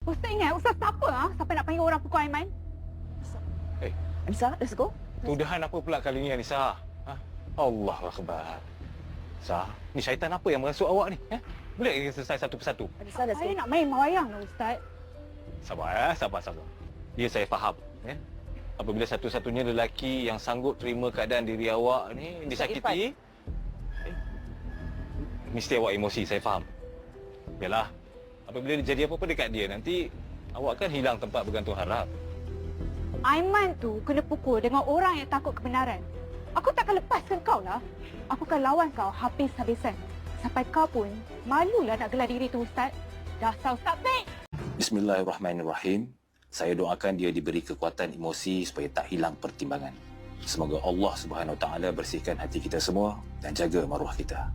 Ustaz ingat, Ustaz siapa Siapa nak panggil orang pukul Aiman? Eh, Anissa, let's go. tuduhan apa pula kali ni, Anissa? Ha? Allah Akbar. Sah, ni syaitan apa yang merasuk awak ni? Boleh kita selesai satu persatu? Anissa, let's go. Saya nak main wayang lah, Ustaz. Sabar. Ya, saya faham. Apabila satu-satunya lelaki yang sanggup terima keadaan diri awak ni disakiti, mesti awak emosi, saya faham. Yalah, apabila jadi apa-apa dekat dia, nanti awak kan hilang tempat bergantung harap. Aiman tu kena pukul dengan orang yang takut kebenaran. Aku takkan lepaskan kau lah. Aku akan lawan kau habis-habisan. Sampai kau pun malulah nak gelar diri tu, Ustaz. Dasar Ustaz Fik! Bismillahirrahmanirrahim. Saya doakan dia diberi kekuatan emosi supaya tak hilang pertimbangan. Semoga Allah Subhanahu Wa Taala bersihkan hati kita semua dan jaga maruah kita.